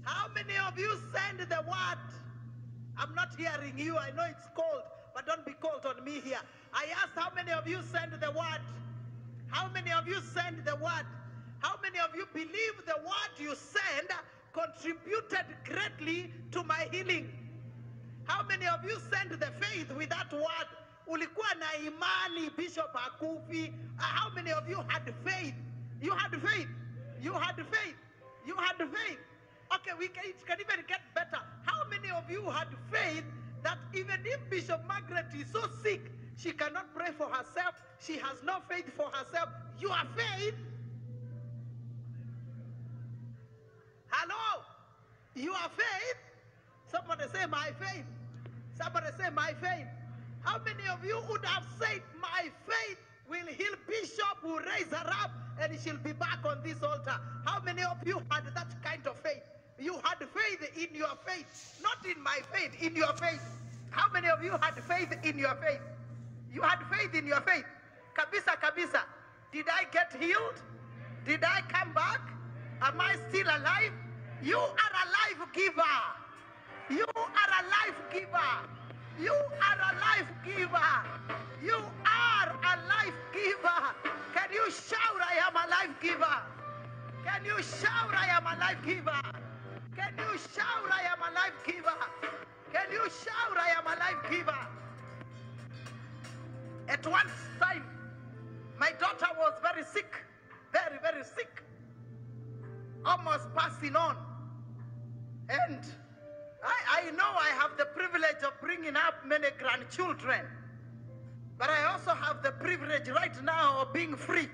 How many of you send the word? I'm not hearing you. I know it's cold, but don't be cold on me here. I asked how many of you send the word? How many of you send the word? How many of you believe the word you send contributed greatly to my healing? How many of you send the faith with that word? Ulikuwa na imani, Bishop Akufi. How many of you had faith? You had faith. You had faith. You had faith. Okay, it can even get better. How many of you had faith that even if Bishop Margaret is so sick, she cannot pray for herself, she has no faith for herself? Your faith. Hello? Your faith. Somebody say my faith. Somebody say my faith. How many of you would have said my faith will heal Bishop, will raise her up, and she'll be back on this altar? How many of you had that kind of faith? You had faith in your faith, not in my faith, in your faith. How many of you had faith in your faith? You had faith in your faith. Kabisa, kabisa. Did I get healed? Did I come back? Am I still alive? You are a life giver. You are a life giver. You are a life giver. You are a life giver. Can you shout, I am a life giver? Can you shout, I am a life giver? Can you shout, I am a life giver? Can you shout, I am a life giver? At one time, my daughter was very sick. Very, very sick. Almost passing on. And I know I have the privilege of bringing up many grandchildren. But I also have the privilege right now of being free.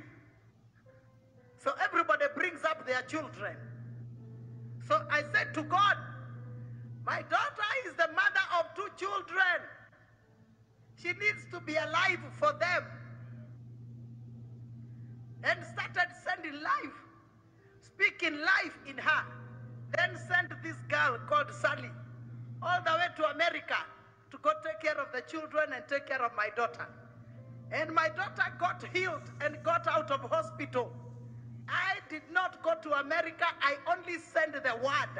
So everybody brings up their children. So I said to God, my daughter is the mother of 2 children. She needs to be alive for them. And started sending life, speaking life in her. Then sent this girl called Sally all the way to America to go take care of the children and take care of my daughter. And my daughter got healed and got out of hospital. I did not go to America. I only send the word.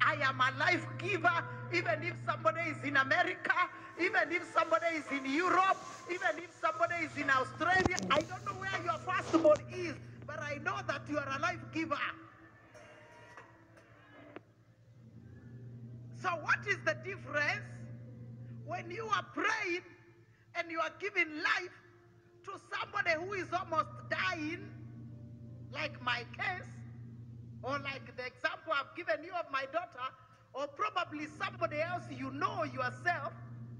I am a life giver. Even if somebody is in America, even if somebody is in Europe, even if somebody is in Australia, I don't know where your firstborn is, but I know that you are a life giver. So what is the difference when you are praying and you are giving life to somebody who is almost dying, like my case, or like the example I've given you of my daughter, or probably somebody else you know yourself,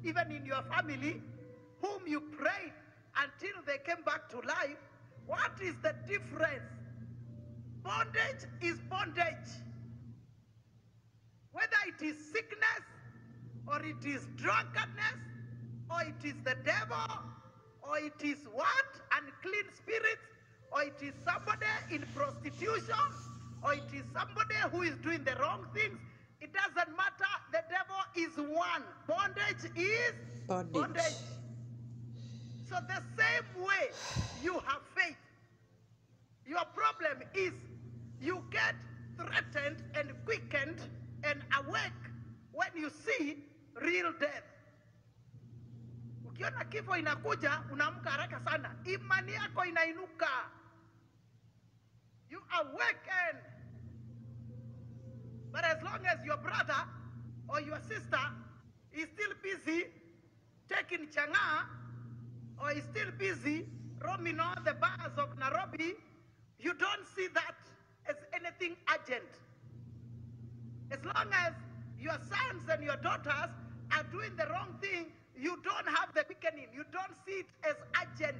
even in your family, whom you prayed until they came back to life? What is the difference? Bondage is bondage. Whether it is sickness, or it is drunkenness, or it is the devil, or it is what? Unclean spirits, or it is somebody in prostitution, or it is somebody who is doing the wrong things. It doesn't matter. The devil is one. Bondage is bondage. So the same way you have faith. Your problem is you get threatened and quickened and awake when you see real death. Ukiona kifo inakuja, unaamka haraka sana. Imani yako inainuka. You awaken. But as long as your brother or your sister is still busy taking changa, or is still busy roaming all the bars of Nairobi, you don't see that as anything urgent. As long as your sons and your daughters are doing the wrong thing, you don't have the quickening. You don't see it as urgent.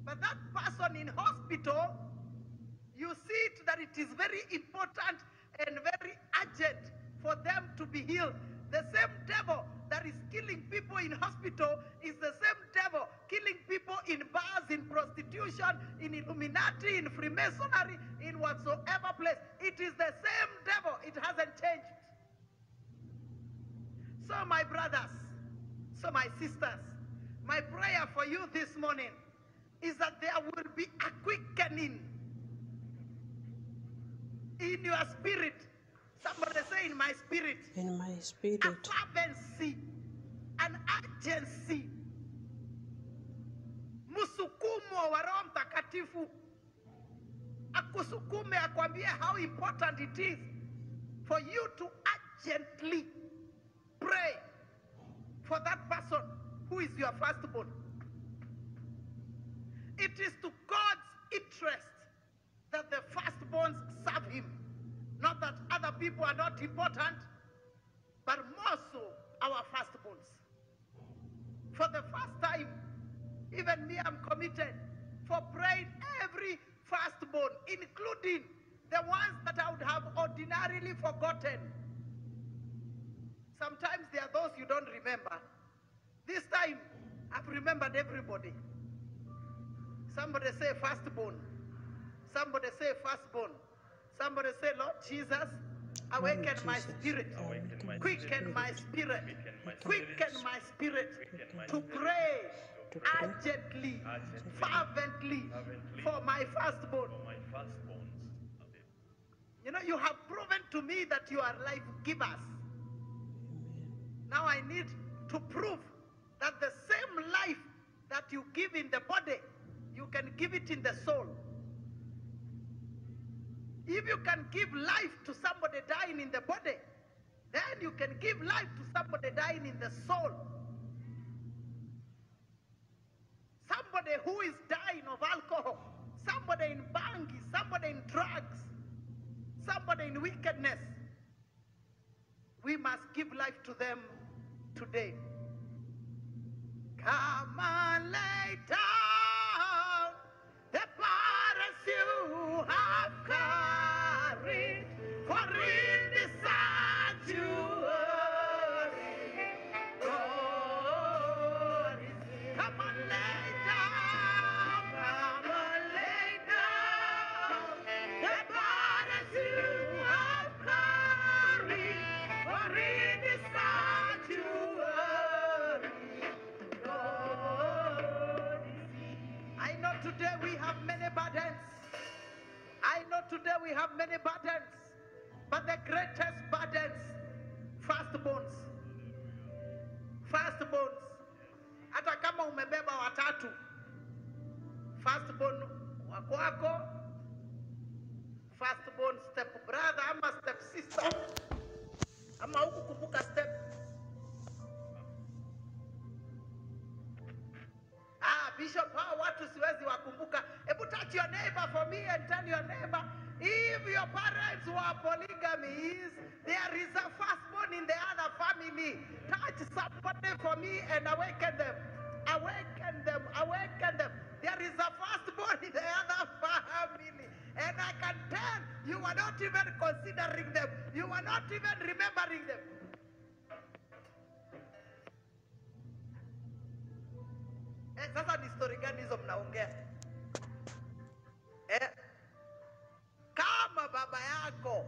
But that person in hospital, you see it that it is very important and very urgent for them to be healed. The same devil that is killing people in hospital is the same devil killing people in bars, in prostitution, in Illuminati, in Freemasonry, in whatsoever place. It is the same devil. It hasn't changed. So my brothers, so my sisters, my prayer for you this morning is that there will be a quickening in your spirit Somebody say, in my spirit. In my spirit. A fervency, an urgency. Msukumo wa Roho Mtakatifu. Akusukume akwambie how important it is for you to urgently pray for that person who is your firstborn. It is to God's interest that the firstborns serve him. Not that other people are not important, but more so our firstborns. For the first time, even me, I'm committed for praying every firstborn, including the ones that I would have ordinarily forgotten. Sometimes there are those you don't remember. This time, I've remembered everybody. Somebody say firstborn. Somebody say firstborn. Somebody say, Lord Jesus, awaken my spirit. Quicken my spirit. Quicken my spirit to pray urgently, fervently for my firstborn. You know, you have proven to me that you are life givers. Now I need to prove that the same life that you give in the body, you can give it in the soul. If you can give life to somebody dying in the body, then you can give life to somebody dying in the soul. Somebody who is dying of alcohol, somebody in bangi, somebody in drugs, somebody in wickedness. We must give life to them today. Come on, lay down the burdens you have carried, for in the sanctuary, God is here. Come on, lay down, come on, lay down the burdens you have carried, for in the sanctuary, God is here. I know today we have many burdens. I know today we have many burdens, but the greatest burdens, firstborns. Firstborns. Hata kama umebeba watatu, firstborn wako, firstborn step brother ama step sister, ama huku kumbuka step. Bishop, hao watu siwezi wakumbuka. Ebu touch your neighbor for me and tell your neighbor, if your parents were polygamy, there is a firstborn in the other family. Touch somebody for me and awaken them. Awaken them, awaken them. There is a firstborn in the other family. And I can tell you are not even considering them. You are not even remembering them. Sasa ni story gani hizo mnaongea? Kama baba yako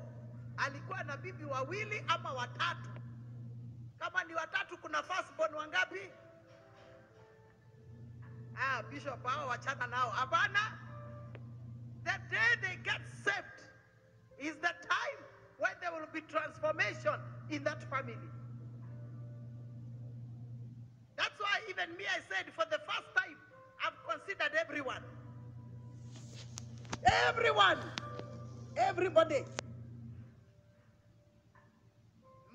alikuwa na bibi wawili ama watatu, kama ni watatu, kuna firstborn wangapi? Bishop, hao wachana nao. Hapana. The day they get saved is the time when there will be transformation in that family. That's why even me, I said, for the first time, I've considered everyone. Everyone. Everybody.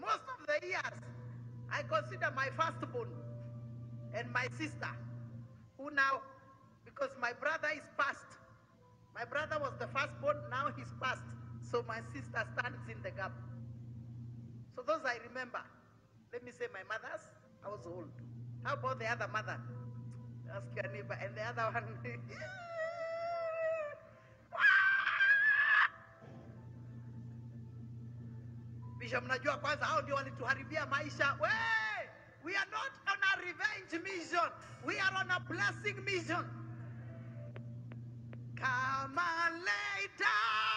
Most of the years, I consider my firstborn and my sister, who now, because my brother is past. My brother was the firstborn, now he's past. So my sister stands in the gap. So those I remember. Let me say my mother's household. How about the other mother? Ask your neighbor. And the other one. Bishop, mnajua kwanza hao ndio walituharibia maisha. We are not on a revenge mission. We are on a blessing mission. Come on, lay down.